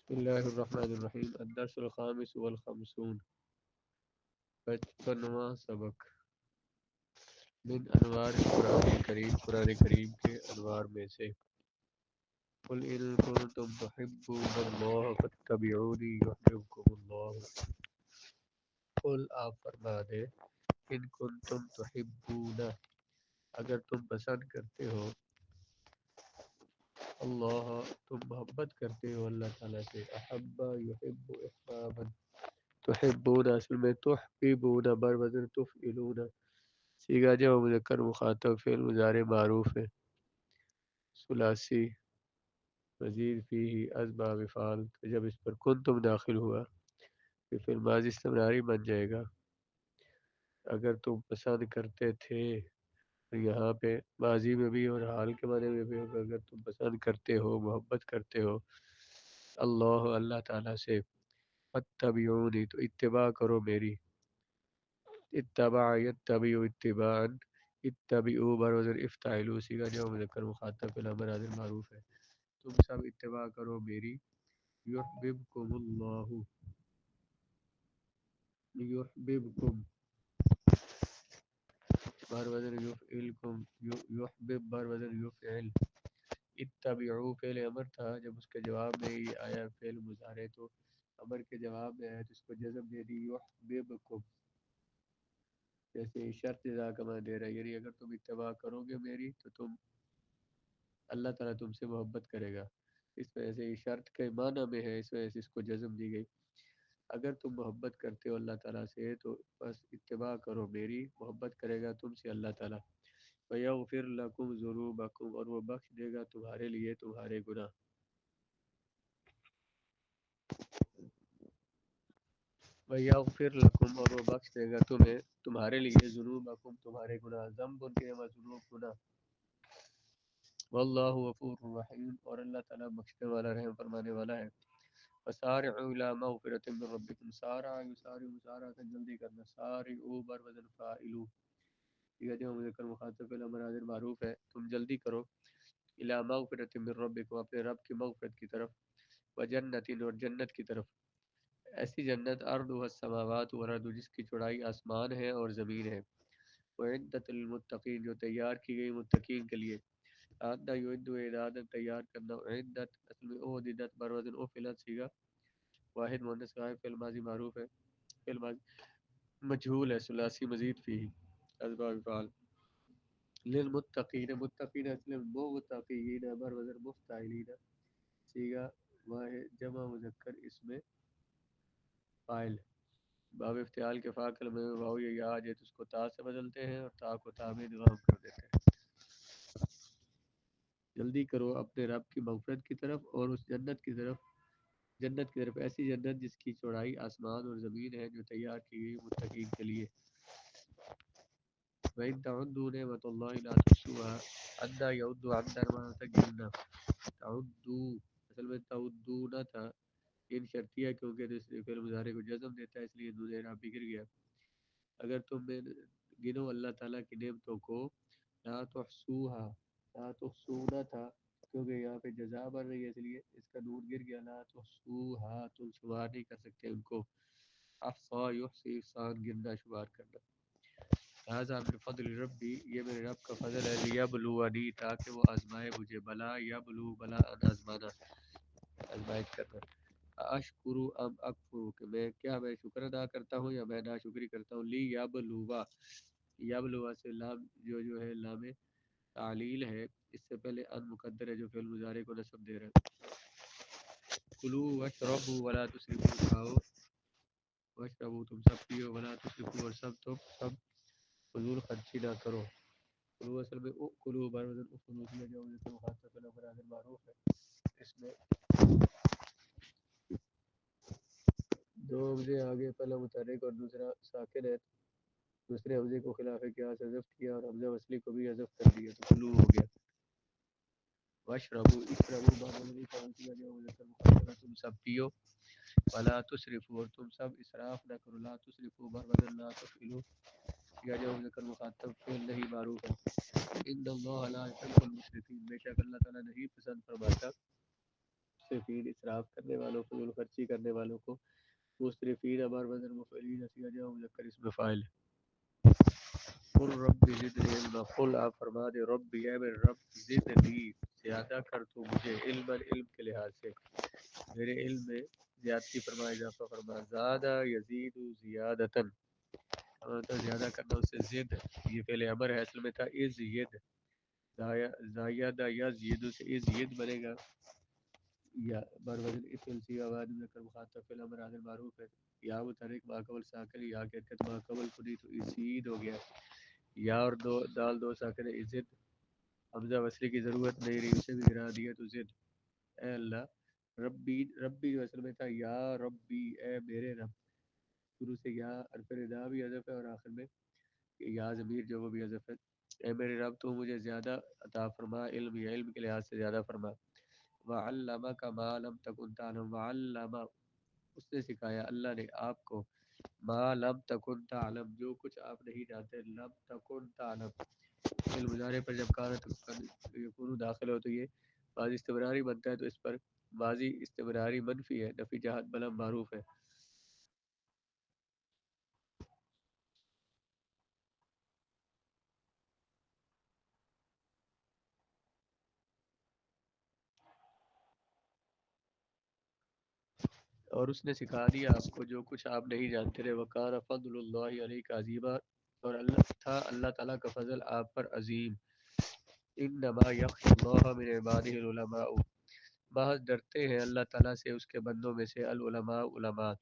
بسم اللہ الرحمن الرحیم الدرس الخامس والخمسون 55واں سبق من انوار قرآن کریم کے انوار میں سے قل ان کنتم تحبون اللہ فاتبعونی یحببکم اللہ قل آپ فرما دے ان کنتم تحبون اگر تم پسند کرتے ہو اللہ تم محبت کرتے ہو اللہ تعالیٰ سے احب یحب احبابا تحبون اصل میں تحبون بر وزن تفعلون سیگا جو مذکر مخاطب فعل مضارع معروف ہے ثلاثی مزید فیہ از باب فعل تو جب اس پر کن تم داخل ہوا پھر فعل ماضی استمراری بن جائے گا اگر تم پسند کرتے تھے یہاں پہ ماضی میں بھی اور حال کے معنی میں بھی ہوگا اگر تم پسند کرتے ہو محبت کرتے ہو اللہ تعالیٰ سے فتبعونی تو اتباع کرو میری اتبع یتبع اتباعا اتبعوا بر وزن افتعلوا سیگا جو مذکر مخاطب فی الامر حاضر معروف ہے تم سب اتباع کرو میری یحببکم اللہ یحببکم بر وزن یفعلکم یحبب بر وزن یفعل اتبعوا فعل امر تھا جب اس کے جواب میں یہ آیا فعل مضارع تو امر کے جواب میں آیا تو اس کو جزم دے دی یحببکم جیسے شرط جزا کا معنی دے رہا ہے یعنی اگر تم اتباع کرو گے میری تو تم اللہ تعالیٰ تم سے محبت کرے گا اس وجہ سے یہ شرط کے معنی میں ہے اس وجہ سے اس کو جزم دی گئی اگر تم محبت کرتے ہو اللہ تعالیٰ سے تو بس اتباع کرو میری محبت کرے گا تم سے اللہ تعالیٰ وَيَغْفِرْ لَكُمْ ذُنُوبَكُمْ اور وہ بخش دے گا تمہارے لیے تمہارے گناہ وَيَغْفِرْ لَكُمْ اور وہ بخش دے گا تمہیں تمہارے لیے ذُنُوبَكُمْ تمہارے گناہ ذنب کے ذنوب گناہ واللہ غفور رحیم اور اللہ تعالیٰ بخشنے والا رحم فرمانے والا ہے وسارعوا الی مغفرۃ من ربکم سارع مسارع سے جلدی کرنا سارعوا بر وزن فاعلوا یہ جو مذکر مخاطب الامر حاضر معروف ہے تم جلدی کرو الی مغفرۃ من ربکم اپنے رب کی مغفرت کی طرف وجنت اور جنت کی طرف ایسی جنت ارضها السماوات والارض جس کی چوڑائی آسمان ہے اور زمین ہے وعدت للمتقین جو تیار کی گئی متقین کے لیے آدھا یعد اعداد تیار کرنا عدت اصل میں اعدت بر وزن افعلت سیگا واحد مؤنث غائب فعل ماضی معروف ہے فعل ماضی مجہول ہے ثلاثی مزید فی اسباب فعل للمتقین متقین اصل میں متقین بر وزن مفتعلین سیگا واحد جمع مذکر اس میں فاعل باب افتعال کے فاعل میں واو یا یا جے تو اس کو تا سے بدلتے ہیں اور تا کو تا میں ادغام کر دیتے ہیں جلدی کرو اپنے رب کی مغفرت کی طرف اور اس جنت کی طرف ایسی جنت جس کی چوڑائی آسمان اور زمین ہے جو تیار کی گئی متقین کے لیے وَإِن تَعُدُّوا نِعْمَةَ اللَّهِ لَا تُحْصُوهَا عَدَّ يَعُدُّ عَدًّا تَجِدُونَ تعدوا اصل میں تعدون تھا ان شرطیہ کیونکہ دوسرے فعل مضارع کو جزم دیتا ہے اس لیے دو زیرہ بگڑ گیا اگر تم گنو اللہ تعالیٰ کی نعمتوں کو لا تحصوها لا تحصونا تھا کیونکہ یہاں پہ جزا بن رہی ہے اس لیے اس کا نون گر گیا لا تحصوها تم شمار نہیں کر سکتے ان کو احصا یحصی احسان گننا شمار کرنا هذا من فضل ربی یہ میرے رب کا فضل ہے لیبلونی تاکہ وہ آزمائے مجھے بلا یبلو بلا ان آزمانا آزمائش کرنا اشکرو ام اکفرو کہ میں شکر ادا کرتا ہوں یا میں ناشکری کرتا ہوں لی یبلوا یبلوا سے لام جو ہے لام تعلیل ہے اس سے پہلے ان مقدر ہے جو فعل مضارع کو نصب دے رہا ہے کلو واشربوا ولا تسرفوا کھاؤ واشربوا تم سب پیو ولا تسرفوا اور سب فضول خرچی نہ کرو کلو اصل میں کلو بار وزن افضل میں جو مخاطب کا نمبر حاضر معروف ہے اس میں دو حمزے آگے پہلا متحرک اور دوسرا ساکن ہے دوسرے حمزے کو خلاف قیاس حذف کیا اور حمزہ وصلی کو بھی حذف کر دیا تو کلو ہو گیا واشربوا اشربوا بعد میں قول کیا جو مذکر مخاطب تم سب پیو ولا تسرفوا اور تم سب اسراف نہ کرو لا تسرفوا بر بدل لا تفعلوا یا جو مذکر مخاطب فعل نہیں معروف ہے ان اللہ لا يحب المسرفین بے شک اللہ تعالی نہیں پسند فرماتا مسرفین اسراف کرنے والوں فضول خرچی کرنے والوں کو. مسرفین امر وزن مفعلین اسی جمع مذکر اسم فاعل. قل رب زدنی علما، قل آپ فرما دے ربی اے میرے رب زدنی زیادہ کر تو مجھے علم علم کے لحاظ سے، میرے علم میں زیادتی فرما اضافہ فرما. زیادہ یزید زیادتن، زیادہ کرنا اس سے زد، یہ پہلے امر ہے اصل میں تھا از ید، زائدہ یزید سے از ید بنے گا. یا بر وزن اسم سی آواز میں کر مخاطب فعل امر حاضر معروف ہے. یا متحرک ماقبل ساکن یا کے حرکت ماقبل کنی تو ازید ہو گیا. یا اور دو دال دو ساکن عزت، حمزہ وصلی کی ضرورت نہیں رہی، اسے بھی گرا دیا تو زد. اے اللہ ربی، ربی جو اصل میں تھا یا ربی اے میرے رب، شروع سے یا حرف ندا بھی حذف ہے اور آخر میں یا ضمیر جو وہ بھی حذف ہے. اے میرے رب تو مجھے زیادہ عطا فرما علم، یا علم کے لحاظ سے زیادہ فرما. وعلمک ما لم تکن تعلم، وعلم اس نے سکھایا اللہ نے آپ کو، ما لم تکن تعلم جو کچھ آپ نہیں جانتے. لم تکن تعلم فعل مضارع پر جب کانت یکون داخل ہو تو یہ ماضی استمراری بنتا ہے، تو اس پر ماضی استمراری منفی ہے، نفی جہت بلم معروف ہے. اور اس نے سکھا دیا آپ کو جو کچھ آپ نہیں جانتے رہے. وکان فضل اللہ علیک عظیما، اور اللہ تھا اللہ تعالیٰ کا فضل آپ پر عظیم. انما یخشی اللہ من عبادہ العلماء، بہت ڈرتے ہیں اللہ تعالیٰ سے اس کے بندوں میں سے العلماء علماء.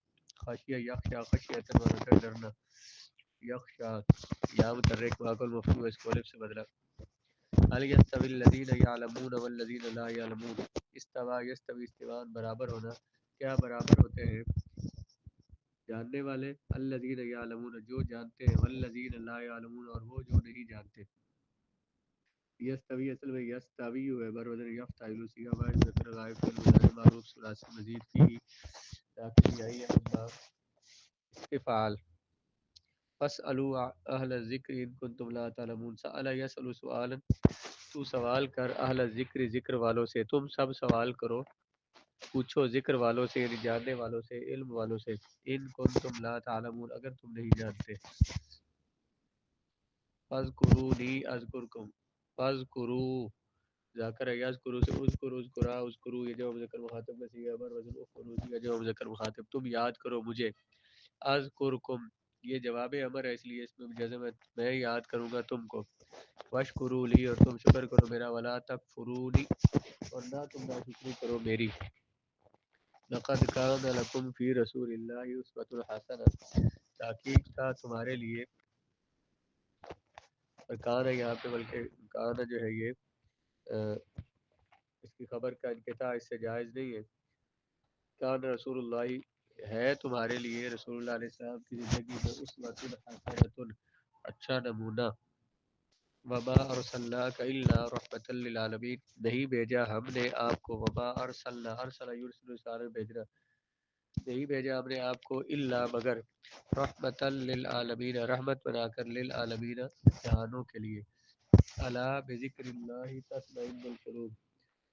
خشیہ یخشا خشیۃ و ڈرنا، یخشا یا متحرک واقع المفعول اس کو الف سے بدلا. هل يستوي الذين يعلمون والذين لا يعلمون، استوا یستوی استوان برابر ہونا، کیا برابر ہوتے ہیں جاننے والے، الذین یعلمون جو جانتے ہیں، والذین لا یعلمون اور وہ جو نہیں جانتے. یستوی اصل میں یستوی ہے بر وزن یفتعل سیغہ واحد ذکر غائب فعل مضارع معروف ثلاثی مزید فی داخل یہی ہے استفعال. فاسألوا اہل الذکر ان کنتم لا تعلمون. سأل یسأل سؤالا، تو سوال کر، اہل ذکر ذکر والوں سے، تم سب سوال کرو پوچھو ذکر والوں سے یعنی جاننے والوں سے، علم والوں سے. ان کنتم لا تعلمون اگر تم نہیں جانتے. فاذکرونی اذکرکم، فاذکروا ذاکر یذکر سے اذکر اذکرا اذکرو، یہ جو مذکر مخاطب میں صیغہ امر وزن افعلوا، یہ جو مذکر مخاطب تم یاد کرو مجھے. اذکرکم یہ جواب امر ہے اس لیے اس میں جزم ہے، میں یاد کروں گا تم کو. واشکروا لی اور تم شکر کرو میرا. ولا تکفرونی اور نہ تم ناشکری کرو میری. لقد کان لکم فی رسول اللہ اسوۃ حسنہ، تحقیق تھا تمہارے لیے، اور کان ہے یہاں پہ، بلکہ کان جو ہے یہ اس کی خبر کا انقطاع اس سے جائز نہیں ہے. کان رسول اللہ ہے تمہارے لیے رسول اللہ علیہ السلام کی زندگی میں اسوۃ حسنۃ اچھا نمونہ. وما ارسلناک الا رحمۃ للعالمین نہیں بھیجا ہم نے آپ کو، وما ارسلنا ارسل یرسل رسالہ بھیجنا، نہیں بھیجا ہم نے آپ کو الا مگر رحمۃ للعالمین رحمت بنا کر، للعالمین جہانوں کے لیے. الا بذکر اللہ تطمئن القلوب،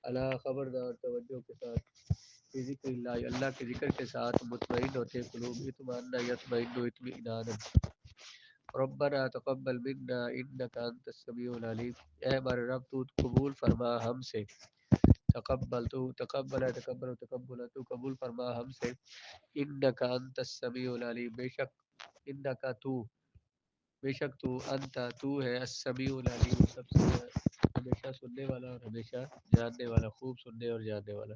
الا خبردار توجہ کے ساتھ، بذکر اللہ اللہ کے ذکر کے ساتھ مطمئن ہوتے قلوب، اطمئن یطمئن اطمئنانا. ربنا تقبل منا انك انت السميع العليم، اے ہمارے رب تو قبول فرما ہم سے. تقبل تو تقبل ہے، تقبل تقبل تو قبول فرما ہم سے. انك انت السميع العليم بے شک، انك تو بے شک تو، انت تو ہے، السمیع العلیم سب سے ہمیشہ سننے والا اور ہمیشہ جاننے والا، خوب سننے اور جاننے والا.